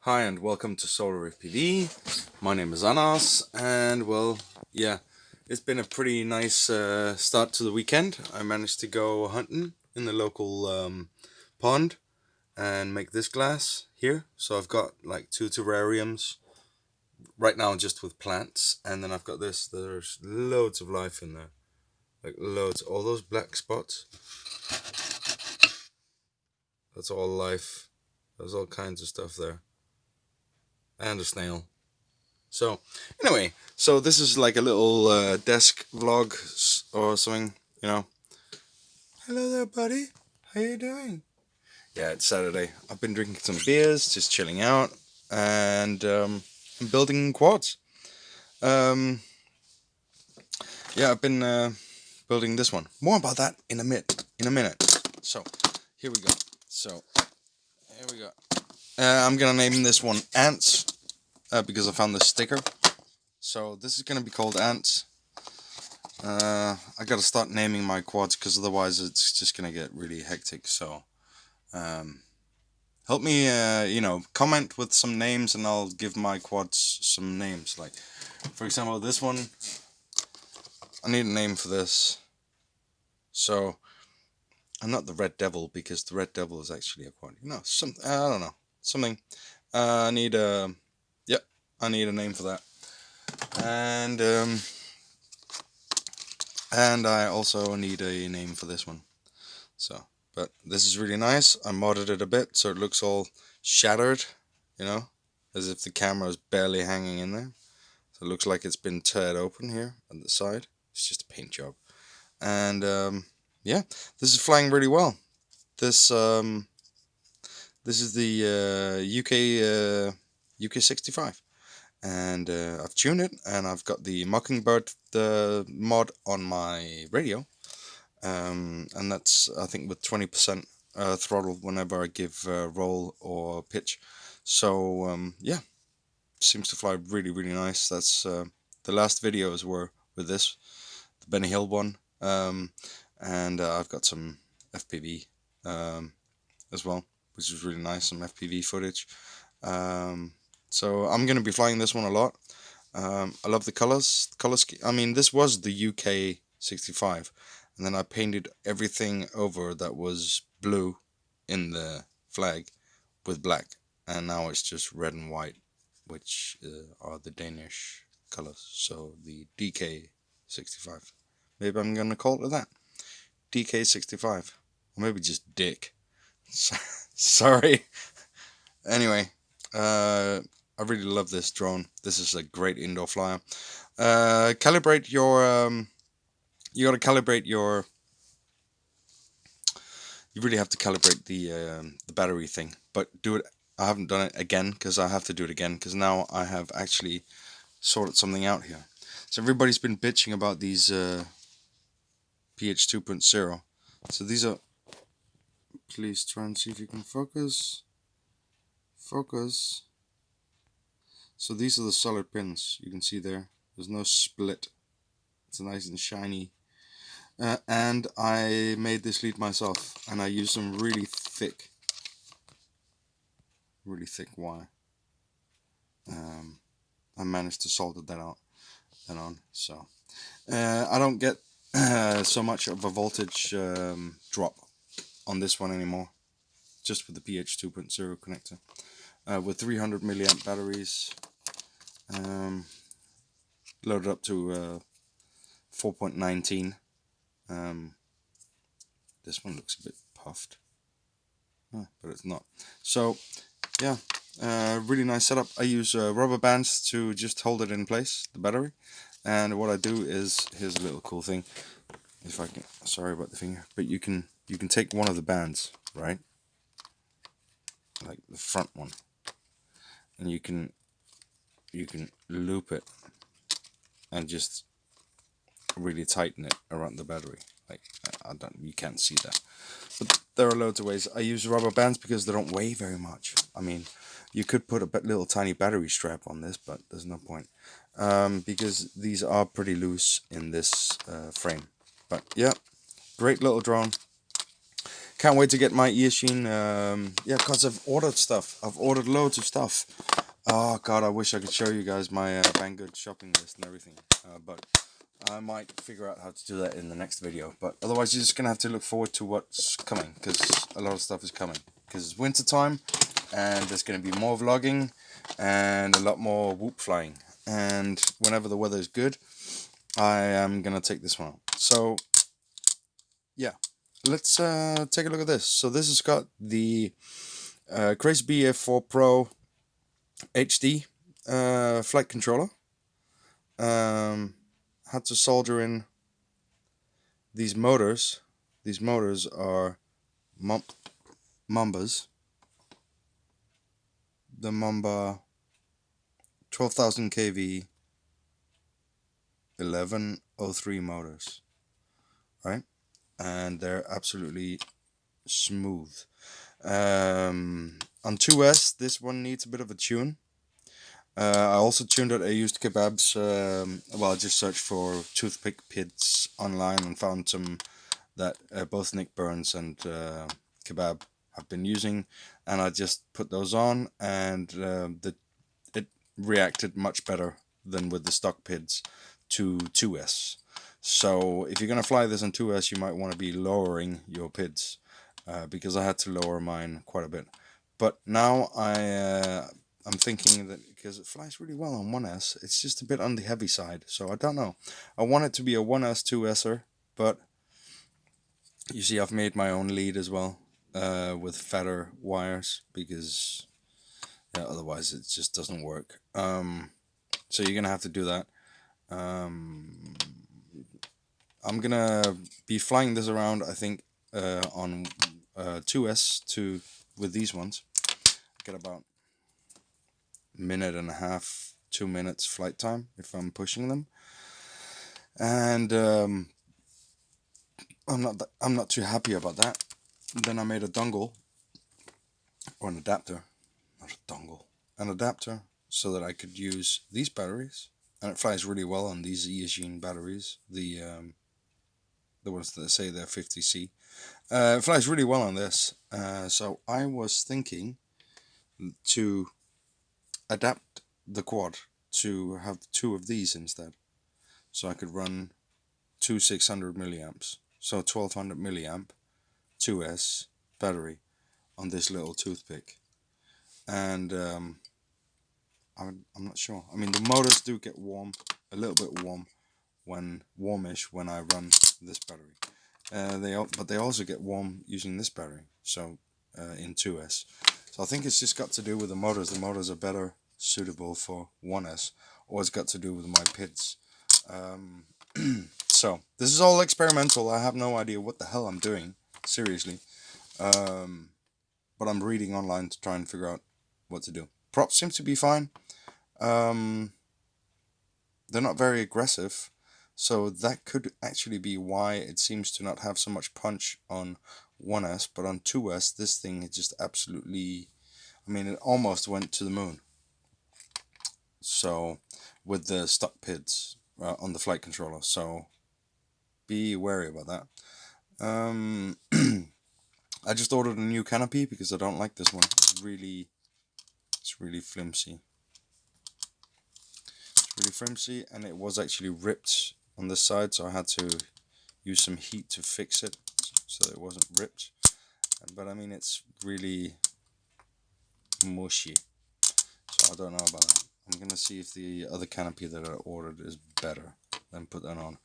Hi and welcome to Solar FPV. My name is Anas, and well, yeah, it's been a pretty nice start to the weekend. I managed to go hunting in the local pond and make this glass here. So I've got like two terrariums right now just with plants, and then I've got this. There's loads of life in there, like loads. All those black spots, that's all life. There's all kinds of stuff there, and a snail. So, anyway, so this is like a little desk vlog or something, you know. Hello there, buddy. How you doing? Yeah, it's Saturday. I've been drinking some beers, just chilling out, and I'm building quads. Um, yeah, I've been building this one. More about that in a minute. So, here we go. So, here we go. I'm gonna name this one Ants because I found this sticker. So this is gonna be called Ants. I gotta start naming my quads because otherwise it's just gonna get really hectic. So, help me, comment with some names and I'll give my quads some names. Like, for example, this one, I need a name for this. So, I'm not the Red Devil because the Red Devil is actually a quad. I don't know, something. I need I need a name for that. And I also need a name for this one. So, but this is really nice. I modded it a bit so it looks all shattered, as if the camera is barely hanging in there. So it looks like it's been teared open here on the side. It's just a paint job. And yeah, this is flying really well. This this is the UK 65. And I've tuned it, and I've got the Mockingbird the mod on my radio, and that's I think with 20% throttle whenever I give roll or pitch. So yeah, seems to fly really nice. That's the last videos were with this, the Benny Hill one, and I've got some FPV as well, which is really nice. Some FPV footage. So I'm gonna be flying this one a lot. I love the colors. I mean, this was the UK 65, and then I painted everything over that was blue in the flag with black, and now it's just red and white, which are the Danish colors. So the DK 65. Maybe I'm gonna call it that. DK 65, or maybe just Dick. Sorry. Anyway, I really love this drone. This is a great indoor flyer. Calibrate your. You got to calibrate your. You really have to calibrate the battery thing, but do it. I haven't done it again because I have to do it again because now I have actually sorted something out here. So everybody's been bitching about these PH 2.0. So these are. Please try and see if you can focus. Focus. So these are the solid pins. You can see there. There's no split. It's nice and shiny. And I made this lead myself, and I used some really thick wire. I managed to solder that on. So I don't get so much of a voltage drop on this one anymore, just with the PH 2.0 connector. With 300 milliamp batteries, loaded up to 4.19. This one looks a bit puffed, but it's not. So yeah, really nice setup. I use rubber bands to just hold it in place, the battery. And what I do is, here's a little cool thing. If I can, sorry about the finger, but you can take one of the bands, right, like the front one, and you can loop it and just really tighten it around the battery. Like, you can't see that, but there are loads of ways. I use rubber bands because they don't weigh very much. I mean, you could put a little tiny battery strap on this, but there's no point, because these are pretty loose in this frame. But yeah, great little drone. can't wait to get my Earsheen. Yeah, because I've ordered stuff. I've ordered loads of stuff. Oh god, I wish I could show you guys my Banggood shopping list and everything. But I might figure out how to do that in the next video. But otherwise, you're just gonna have to look forward to what's coming, because a lot of stuff is coming. Because it's winter time, and there's gonna be more vlogging and a lot more whoop flying. And whenever the weather is good, I am gonna take this one out. So yeah, let's take a look at this. So this has got the Crazy Bee F4 Pro HD flight controller. Had to solder in these motors. These motors are Mambas. The Mamba 12,000 kV 1103 motors, right? And they're absolutely smooth. On 2S, this one needs a bit of a tune. I also tuned it. I used Kebabs. Well, I just searched for Toothpickish PIDs online and found some that both Nick Burns and Kebab have been using, and I just put those on, and it reacted much better than with the stock PIDs to 2S. So if you're gonna fly this on 2S, you might want to be lowering your PIDs, because I had to lower mine quite a bit. But now I'm thinking that because it flies really well on 1S, it's just a bit on the heavy side. So I don't know. I want it to be a 1S 2Ser, but you see I've made my own lead as well, with fatter wires, because otherwise it just doesn't work. So you're gonna have to do that. I'm gonna be flying this around, I think, on 2S with these ones. Get about minute and a half, 2 minutes flight time if I'm pushing them, and I'm not too happy about that. Then I made a dongle, or an adapter, not a dongle, an adapter, so that I could use these batteries, and it flies really well on these Earsheen batteries, the ones that say they're 50C. It flies really well on this, so I was thinking to adapt the quad to have two of these instead, so I could run two 600 milliamps, so 1200 milliamp 2S battery on this little toothpick. And I'm not sure. I mean, the motors do get warm, a little bit warm, warmish when I run this battery. But they also get warm using this battery, so in 2S. So I think it's just got to do with the motors. The motors are better suitable for 1S, or it's got to do with my PIDs. So this is all experimental. I have no idea what the hell I'm doing, seriously. But I'm reading online to try and figure out what to do. Props seem to be fine. They're not very aggressive, so that could actually be why it seems to not have so much punch on 1S, but on 2S this thing is just absolutely, I mean, it almost went to the moon. So with the stock PIDs on the flight controller, so be wary about that. I just ordered a new canopy because I don't like this one. It's really flimsy. It's really flimsy, and it was actually ripped on this side, so I had to use some heat to fix it so that it wasn't ripped. But I mean, it's really mushy, so I don't know about that. I'm gonna see if the other canopy that I ordered is better, then put that on.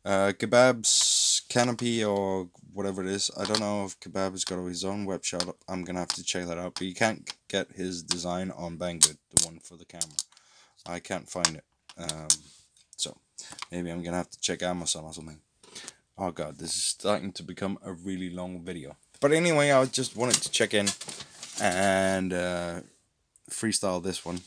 Kebab's canopy, or whatever it is, I don't know if Kebab has got his own web shop. I'm gonna have to check that out, but you can't get his design on Banggood, the one for the camera. I can't find it, so maybe I'm gonna have to check Amazon or something. Oh god, this is starting to become a really long video. But anyway, I just wanted to check in and freestyle this one,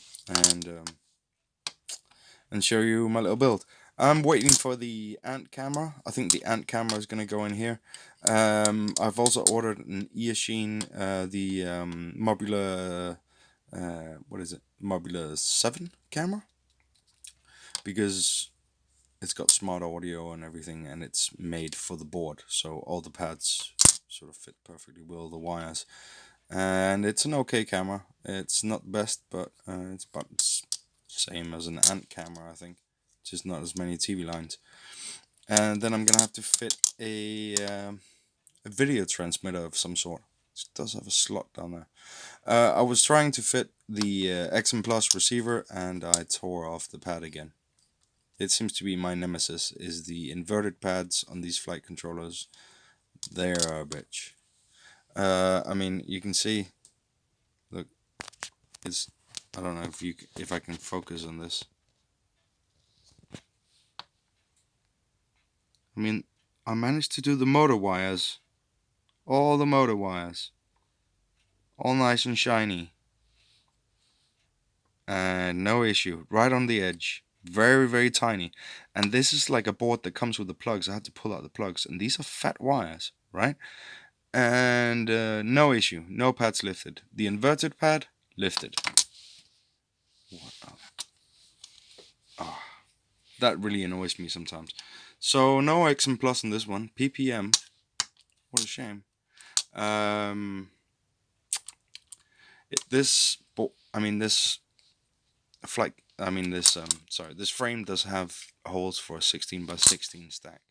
and show you my little build. I'm waiting for the ant camera. I think the ant camera is going to go in here. I've also ordered an Earsheen, the mobula, what is it? Mobula 7 camera, because it's got smart audio and everything, and it's made for the board, so all the pads sort of fit perfectly well the wires. And it's an okay camera. It's not the best, but it's about the same as an ant camera, I think. Just not as many TV lines. And then I'm gonna have to fit a video transmitter of some sort. It does have a slot down there. I was trying to fit the XM Plus receiver, and I tore off the pad again. It seems to be my nemesis, is the inverted pads on these flight controllers. They are a bitch. I mean, you can see, look, it's, I don't know if I can focus on this. I mean, I managed to do the motor wires, all the motor wires, all nice and shiny, and no issue, right on the edge, very, very tiny. And this is like a board that comes with the plugs. I had to pull out the plugs, and these are fat wires, right? And no issue, no pads lifted. The inverted pad lifted. What? Oh, that really annoys me sometimes. So no XM Plus on this one. PPM. What a shame. This frame does have holes for a 16x16 stack,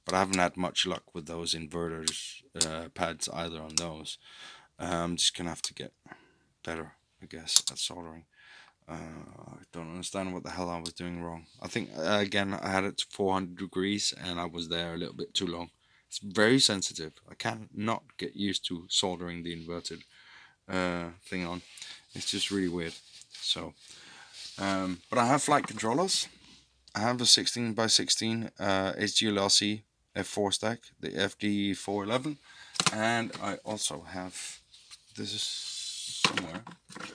but I haven't had much luck with those inverters pads either on those. I'm just gonna have to get better, I guess, at soldering. I don't understand what the hell I was doing wrong. I think again I had it to 400 degrees and I was there a little bit too long. It's very sensitive. I cannot get used to soldering the inverted thing on. It's just really weird. So, but I have flight controllers. I have a 16x16 HGLRC F4 stack, the FD411, and I also have, this is somewhere.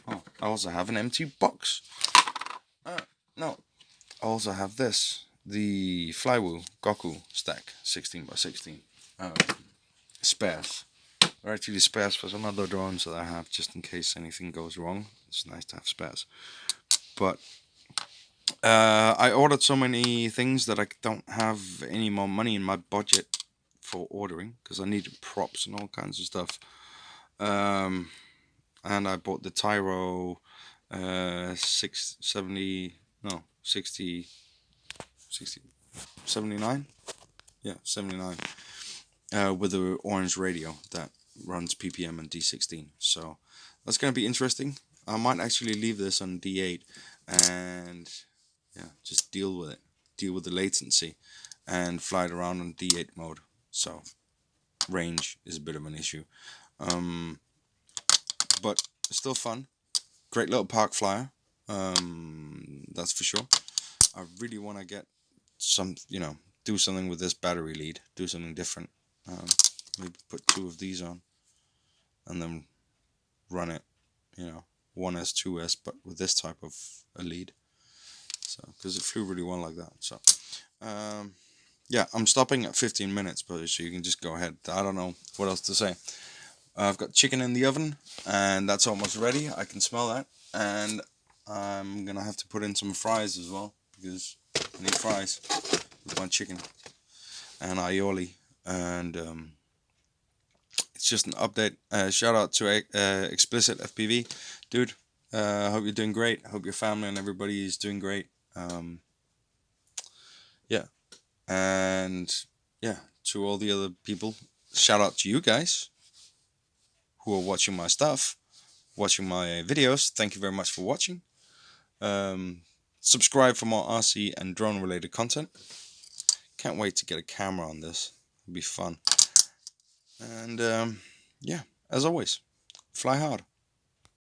Oh, I also have an empty box. No, I also have this, the Flywoo Goku stack, 16x16. Spares. They're actually spares for some other drones that I have, just in case anything goes wrong. It's nice to have spares. But I ordered so many things that I don't have any more money in my budget for ordering, because I needed props and all kinds of stuff. And I bought the Tyro 670, no, 60, 79? Yeah, 79. With the orange radio that runs PPM and D16. So that's going to be interesting. I might actually leave this on D8 and just deal with it. Deal with the latency and fly it around on D8 mode. So range is a bit of an issue. But still fun. Great little park flyer. That's for sure. I really want to get some, do something with this battery lead. Do something different. Maybe put 2 of these on and then run it, 1S, 2S, but with this type of a lead. So, because it flew really well like that. So, yeah, I'm stopping at 15 minutes, but so you can just go ahead. I don't know what else to say. I've got chicken in the oven, and that's almost ready. I can smell that, and I'm gonna have to put in some fries as well, because I need fries with my chicken and aioli. And it's just an update. Shout out to Explicit FPV, dude. I hope you're doing great. I hope your family and everybody is doing great. Yeah, and yeah, to all the other people, shout out to you guys who are watching my stuff, watching my videos. Thank you very much for watching. Subscribe for more RC and drone related content. Can't wait to get a camera on this. It'll be fun. And yeah, as always, fly hard.